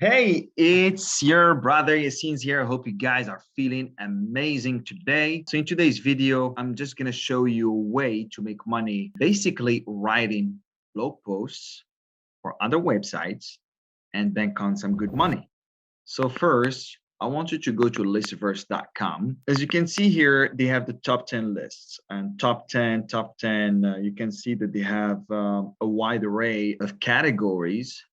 Hey, it's your brother Yassine's here. I hope you guys are feeling amazing today. So in today's video, I'm just going to show you a way to make money, basically writing blog posts for other websites and bank on some good money. So first, I want you to go to listverse.com. As you can see here, they have the top 10 lists and top 10. You can see that they have a wide array of categories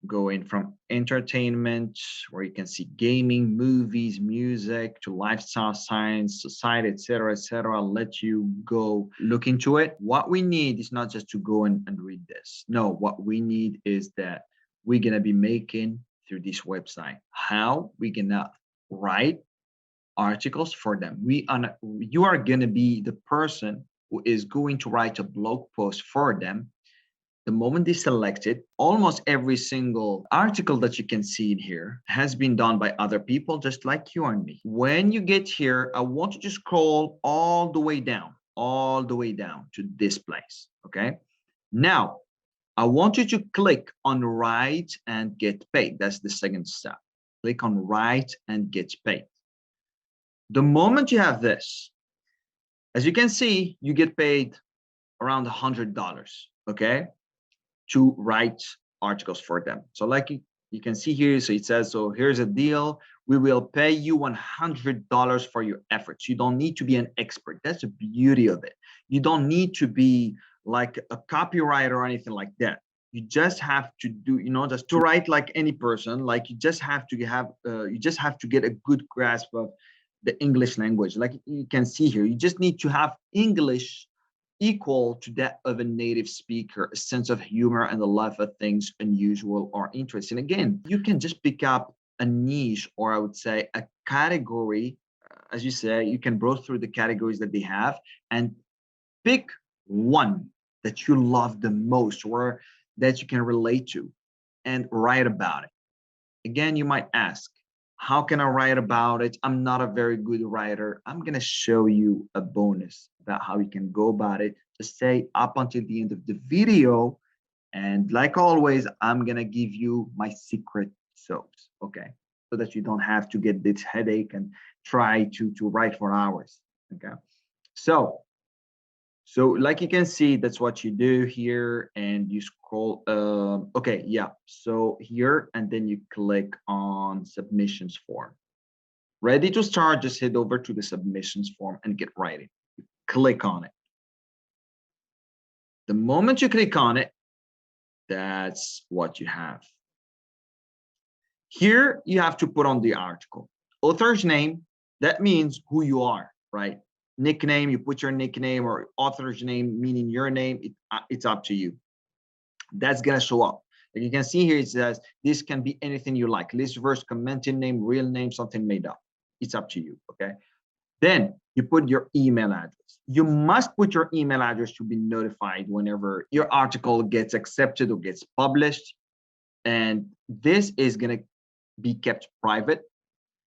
going from entertainment, where you can see gaming, movies, music, to lifestyle, science, society, etc., etc. I'll let you go look into it. What we need is not just to go and read this. No, what we need is that we're gonna be making through this website. How we gonna write articles for them. You are gonna be the person who is going to write a blog post for them. The moment they select it, almost every single article that you can see in here has been done by other people, just like you and me. When you get here, I want you to scroll all the way down to this place, okay? Now, I want you to click on write and get paid. That's the second step. Click on write and get paid. The moment you have this, as you can see, you get paid around $100, okay? To write articles for them. So like you can see here, so it says, so here's a deal. We will pay you $100 for your efforts. You don't need to be an expert. That's the beauty of it. You don't need to be like a copywriter or anything like that. You just have to do, just to write like any person. Like you just have to get a good grasp of the English language. Like you can see here, you just need to have English equal to that of a native speaker, a sense of humor, and a love of things unusual or interesting. Again, you can just pick up a niche, or I would say a category. As you say, you can browse through the categories that they have and pick one that you love the most or that you can relate to and write about it. Again, you might ask, how can I write about it? I'm not a very good writer. I'm going to show you a bonus about how you can go about it. Just stay up until the end of the video. And like always, I'm going to give you my secret sauce, okay? So that you don't have to get this headache and try to write for hours, okay? So like you can see, that's what you do here, and you scroll. Okay, yeah. So here, and then you click on submissions form. Ready to start, just head over to the submissions form and get writing. Click on it. The moment you click on it, that's what you have. Here, you have to put on the article. Author's name, that means who you are, right? Nickname, you put your nickname, or author's name, meaning your name, it's up to you. That's gonna show up. Like you can see here, it says this can be anything you like. Listverse, commenting name, real name, something made up. It's up to you, okay? Then you put your email address. You must put your email address to be notified whenever your article gets accepted or gets published. And this is gonna be kept private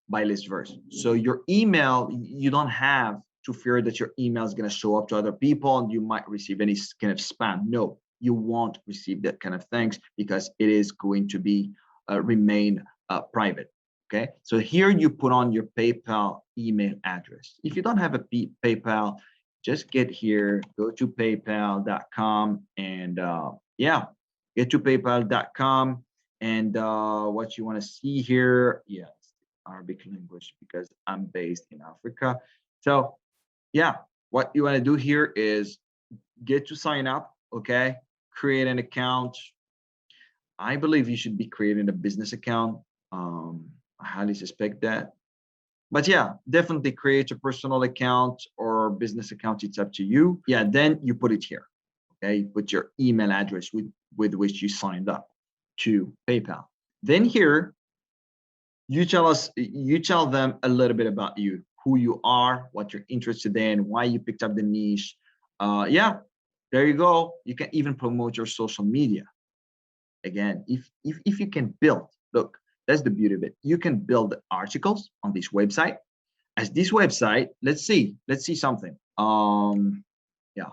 by Listverse. So your email, you don't have to fear that your email is going to show up to other people and you might receive any kind of spam. No, you won't receive that kind of things because it is going to be remain private. Okay, so here you put on your PayPal email address. If you don't have a PayPal, just get here, go to paypal.com, and yeah, get to paypal.com, and what you want to see here, yes, Arabic language, because I'm based in Africa. So yeah, what you want to do here is get to sign up, okay? Create an account. I believe you should be creating a business account. I highly suspect that. But yeah, definitely create a personal account or business account. It's up to you. Yeah, then you put it here, okay? You put your email address with which you signed up to PayPal. Then here, you tell them a little bit about you, who you are, what you're interested in, why you picked up the niche. Yeah, there you go. You can even promote your social media. Again, if you can build, look, that's the beauty of it. You can build articles on this website. As this website, let's see something. Yeah,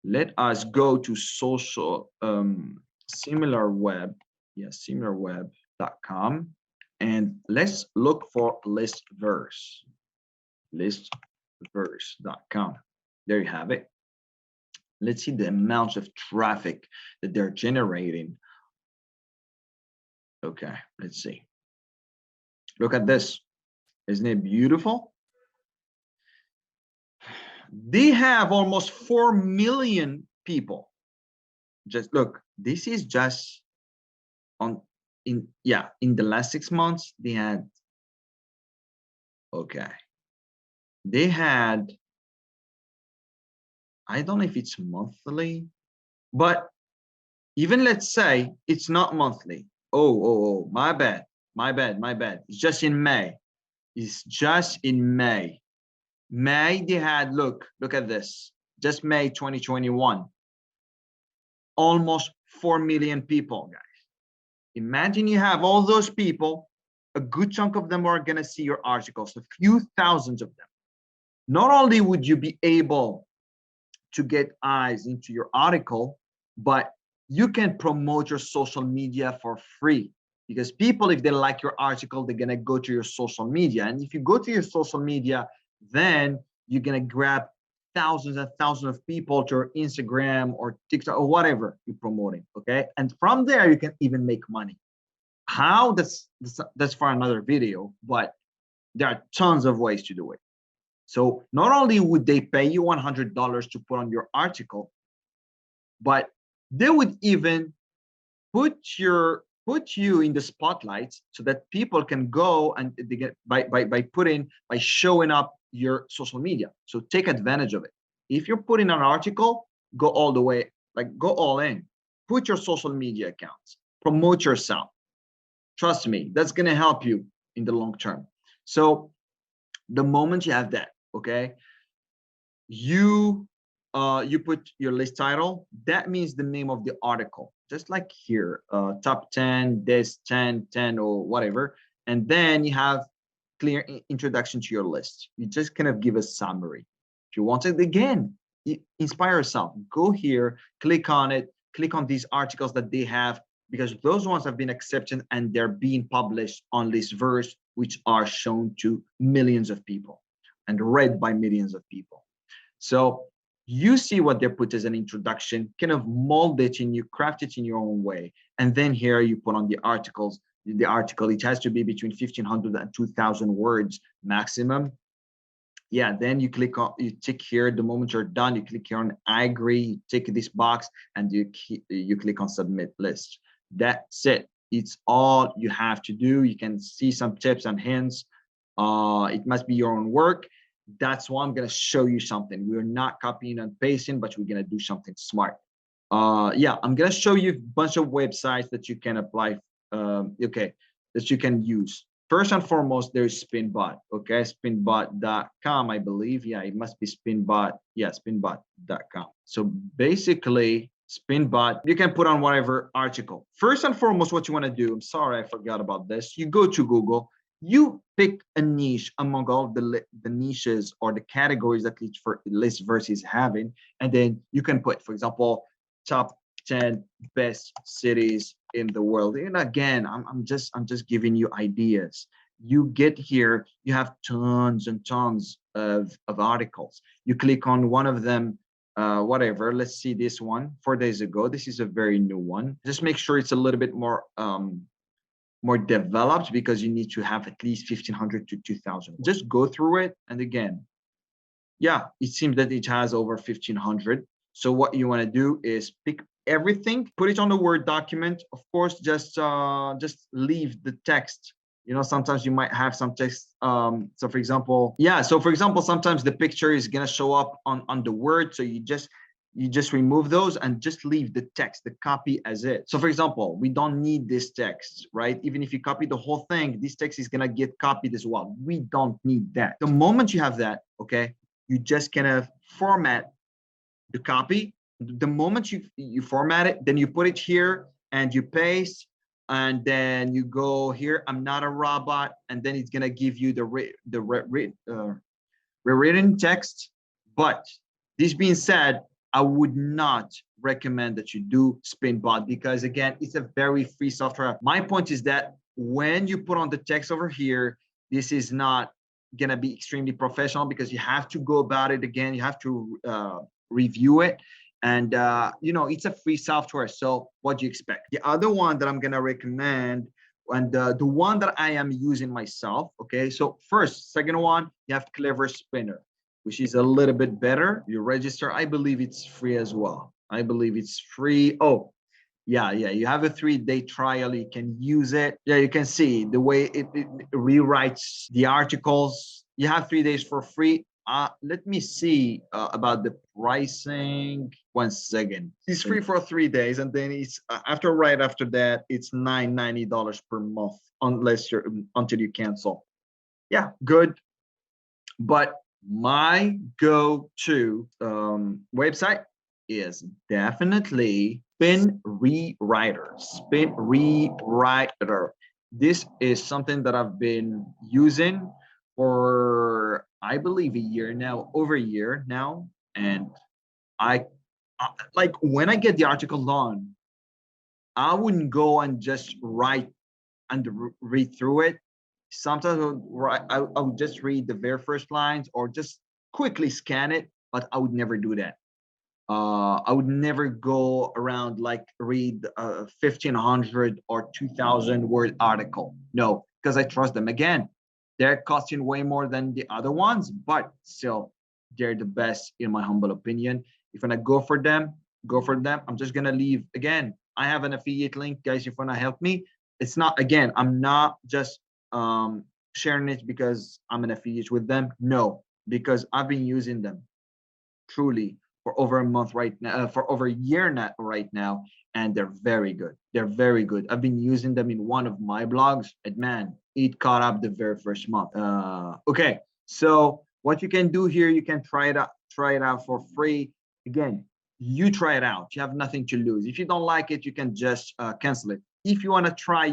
let us go to social, similar web. Yeah, similar web. and let's look for Listverse. Listverse.com. There you have it. Let's see the amount of traffic that they're generating. Okay, let's see. Look at this. Isn't it beautiful? They have almost 4 million people. Just look, this is just in the last 6 months, they had, okay. They had, I don't know if it's monthly, but even let's say it's not monthly. Oh, my bad. It's just in May. It's just in May. May, they had, look at this. Just May 2021. Almost 4 million people, guys. Imagine you have all those people, a good chunk of them are gonna see your articles, a few thousands of them. Not only would you be able to get eyes into your article, but you can promote your social media for free, because people, if they like your article, they're gonna go to your social media. And if you go to your social media, then you're gonna grab thousands and thousands of people to your Instagram or TikTok or whatever you're promoting, okay? And from there, you can even make money. How? That's for another video, but there are tons of ways to do it. So not only would they pay you $100 to put on your article, but they would even put you in the spotlight so that people can go and they get by showing up your social media. So take advantage of it. If you're putting an article, go all the way, like go all in. Put your social media accounts, promote yourself. Trust me, that's gonna help you in the long term. So the moment you have that, okay, you put your list title, that means the name of the article, just like here, top 10, this 10 or whatever. And then you have clear introduction to your list. You just kind of give a summary. If you want it, again, inspire yourself. Go here, click on it, click on these articles that they have, because those ones have been accepted and they're being published on Listverse, which are shown to millions of people and read by millions of people. So you see what they put as an introduction, kind of mold it and you craft it in your own way. And then here you put on the articles. The article, it has to be between 1,500 and 2,000 words maximum. Yeah, then you click on, you tick here. The moment you're done, you click here on I agree, you tick this box, and you click on submit list. That's it. It's all you have to do. You can see some tips and hints. It must be your own work. That's why I'm going to show you something. We're not copying and pasting, but we're going to do something smart. Yeah, I'm going to show you a bunch of websites that you can apply, that you can use. First and foremost, there's Spinbot, okay? Spinbot.com, I believe. Yeah, it must be Spinbot. Yeah, Spinbot.com. So basically, Spinbot, you can put on whatever article. First and foremost, what you want to do, I'm sorry, I forgot about this. You go to Google, you pick a niche among all the niches or the categories that Listverse is having, and then you can put, for example, top 10 best cities in the world. And again, I'm just giving you ideas. You get here, you have tons and tons of articles. You click on one of them, whatever. Let's see this one, 4 days ago. This is a very new one. Just make sure it's a little bit more developed, because you need to have at least 1,500 to 2,000. Just go through it, and again, yeah, it seems that it has over 1,500. So what you want to do is pick everything, put it on the Word document. Of course, just leave the text. You know, sometimes you might have some text. So for example, sometimes the picture is gonna show up on the Word. So you just remove those and just leave the text, the copy as is. So for example, we don't need this text, right? Even if you copy the whole thing, this text is gonna get copied as well. We don't need that. The moment you have that, okay, you just kind of format the copy. The moment you format it, then you put it here and you paste, and then you go here, I'm not a robot, and then it's gonna give you the rewritten text. But this being said, I would not recommend that you do Spinbot, because again, it's a very free software. My point is that when you put on the text over here, this is not gonna be extremely professional because you have to go about it again. You have to review it. And you know, it's a free software. So what do you expect? The other one that I'm gonna recommend, and the one that I am using myself. Okay, so second one, you have CleverSpinner, which is a little bit better. You register, I believe it's free as well. I believe it's free. Oh, yeah, you have a 3-day trial. You can use it. Yeah, you can see the way it rewrites the articles. You have 3 days for free. Let me see about the pricing. 1 second. It's free for 3 days, and then it's right after that, it's $9.90 per month, until you cancel. Yeah, good. But my go-to website is definitely Spinwriter. Spinwriter. This is something that I've been using for, I believe, a year now, over a year now. And I like, when I get the article done, I wouldn't go and just write and read through it. Sometimes I would just read the very first lines or just quickly scan it, but I would never do that. I would never go around like read a 1,500 or 2,000 word article. No, because I trust them. Again, they're costing way more than the other ones, but still, they're the best in my humble opinion. If I'm gonna go for them, go for them. I'm just gonna leave. Again, I have an affiliate link, guys. If you wanna help me, it's not, again, I'm not just sharing it because I'm an affiliate with them. No, because I've been using them truly for over a month right now, for over a year now, right now, and they're very good. They're very good. I've been using them in one of my blogs, and man, it caught up the very first month. Okay, so what you can do here, you can try it out for free. Again, you try it out. You have nothing to lose. If you don't like it, you can just cancel it. If you want to try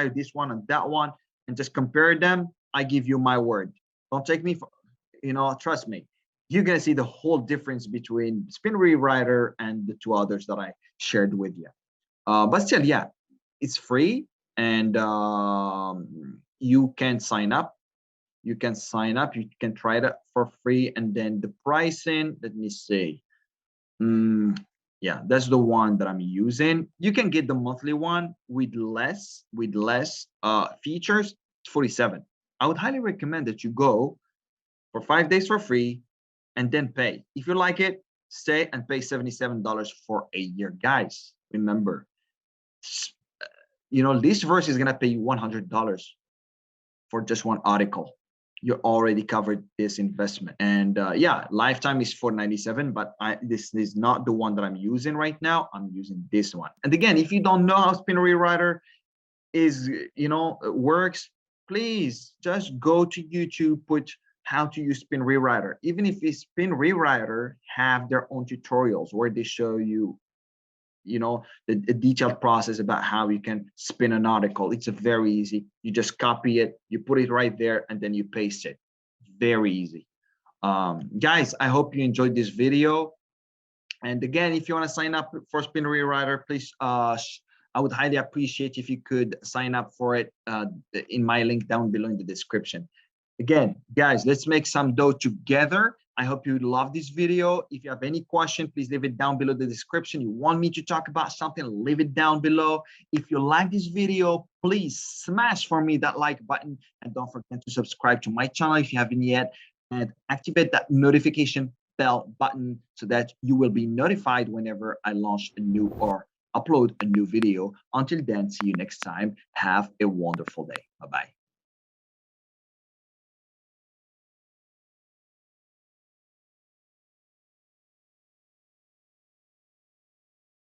this one and that one and just compare them, I give you my word. Don't take me for, trust me, you're going to see the whole difference between Spinwriter and the two others that I shared with you. But still, yeah, it's free, and you can sign up. You can try it for free. And then the pricing, let me see. Yeah, that's the one that I'm using. You can get the monthly one with less features. It's 47. I would highly recommend that you go for 5 days for free and then pay. If you like it, stay and pay $77 for a year. Guys, remember, Listverse is gonna pay you $100 for just one article. You already covered this investment. And yeah, lifetime is $497, but this is not the one that I'm using right now. I'm using this one. And again, if you don't know how Spinwriter is, works, please just go to YouTube, put how to use Spinwriter. Even if it's Spinwriter have their own tutorials where they show you, the detailed process about how you can spin an article. It's very easy. You just copy it, you put it right there, and then you paste it. Very easy. Guys, I hope you enjoyed this video. And again, if you want to sign up for Spinwriter, please, I would highly appreciate if you could sign up for it in my link down below in the description. Again, guys, let's make some dough together. I hope you love this video. If you have any question, please leave it down below the description. You want me to talk about something, leave it down below. If you like this video, please smash for me that like button, and don't forget to subscribe to my channel if you haven't yet, and activate that notification bell button so that you will be notified whenever I launch a new or upload a new video. Until then, see you next time. Have a wonderful day. Bye-bye.